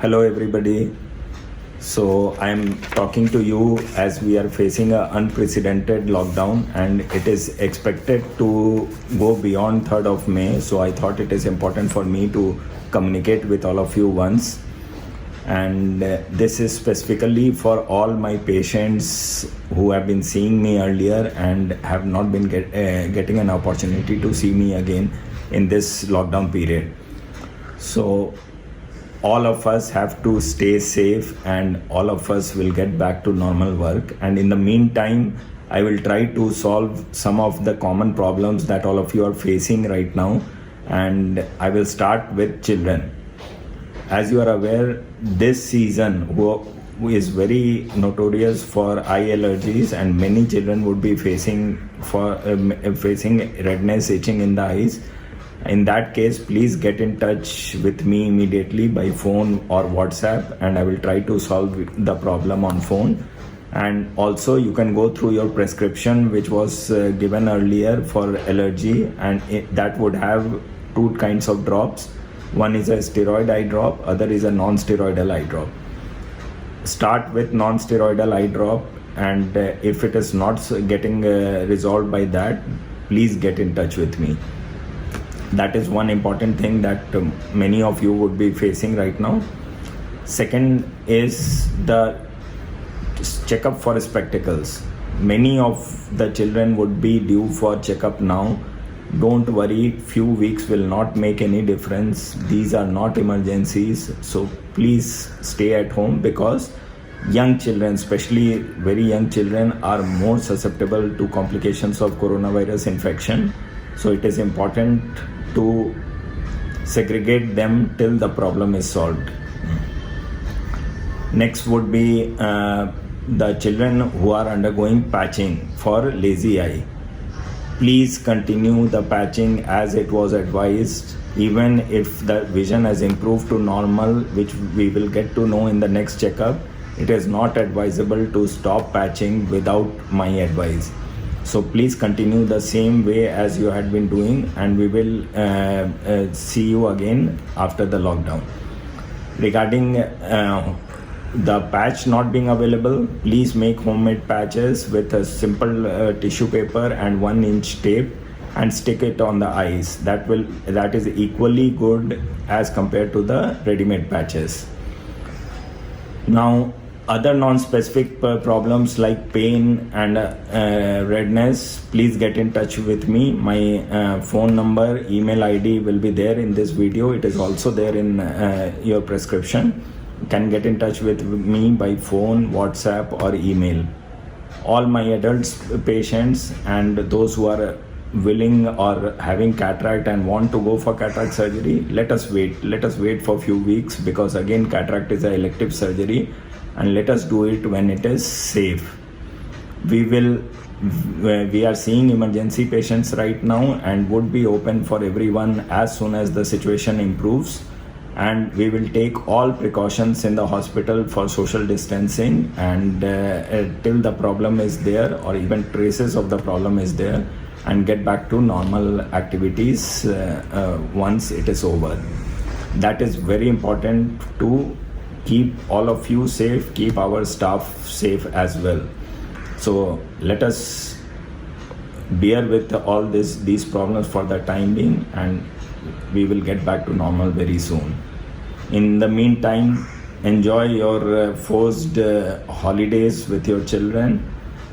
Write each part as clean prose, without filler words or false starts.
Hello, everybody. So I'm talking to you as we are facing an unprecedented lockdown, and it is expected to go beyond 3rd of May. So I thought it is important for me to communicate with all of you once. And this is specifically for all my patients who have been seeing me earlier and have not been getting an opportunity to see me again in this lockdown period. So all of us have to stay safe, and all of us will get back to normal work. And in the meantime, I will try to solve some of the common problems that all of you are facing right now. And I will start with children. As you are aware, this season who is very notorious for eye allergies, and many children would be facing redness, itching in the eyes. In that case, please get in touch with me immediately by phone or WhatsApp, and I will try to solve the problem on phone. And also you can go through your prescription which was given earlier for allergy, and that would have two kinds of drops. One is a steroid eye drop, other is a non-steroidal eye drop. Start with non-steroidal eye drop, and if it is not getting resolved by that, please get in touch with me. That is one important thing that many of you would be facing right now. Second is the checkup for spectacles. Many of the children would be due for checkup now. Don't worry, few weeks will not make any difference. These are not emergencies. So please stay at home, because young children, especially very young children, are more susceptible to complications of coronavirus infection. So it is important to segregate them till the problem is solved. Next would be the children who are undergoing patching for lazy eye. Please continue the patching as it was advised, even if the vision has improved to normal, which we will get to know in the next checkup. It is not advisable to stop patching without my advice. So please continue the same way as you had been doing, and we will see you again after the lockdown. Regarding the patch not being available, please make homemade patches with a simple tissue paper and 1-inch tape and stick it on the eyes. That is equally good as compared to the ready-made patches. Now, other non-specific problems like pain and redness, please get in touch with me. My phone number, email ID will be there in this video. It is also there in your prescription. You can get in touch with me by phone, WhatsApp or email. All my adult patients and those who are willing or having cataract and want to go for cataract surgery, let us wait. Let us wait for a few weeks, because again, cataract is an elective surgery, and let us do it when it is safe. We are seeing emergency patients right now and would be open for everyone as soon as the situation improves. And we will take all precautions in the hospital for social distancing, and till the problem is there, or even traces of the problem is there, and get back to normal activities once it is over. That is very important to keep all of you safe, keep our staff safe as well. So let us bear with all these problems for the time being, and we will get back to normal very soon. In the meantime, enjoy your forced holidays with your children,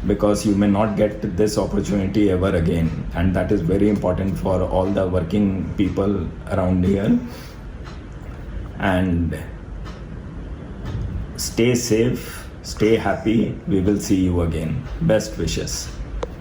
because you may not get this opportunity ever again, and that is very important for all the working people around here. And stay safe, stay happy. We will see you again. Best wishes.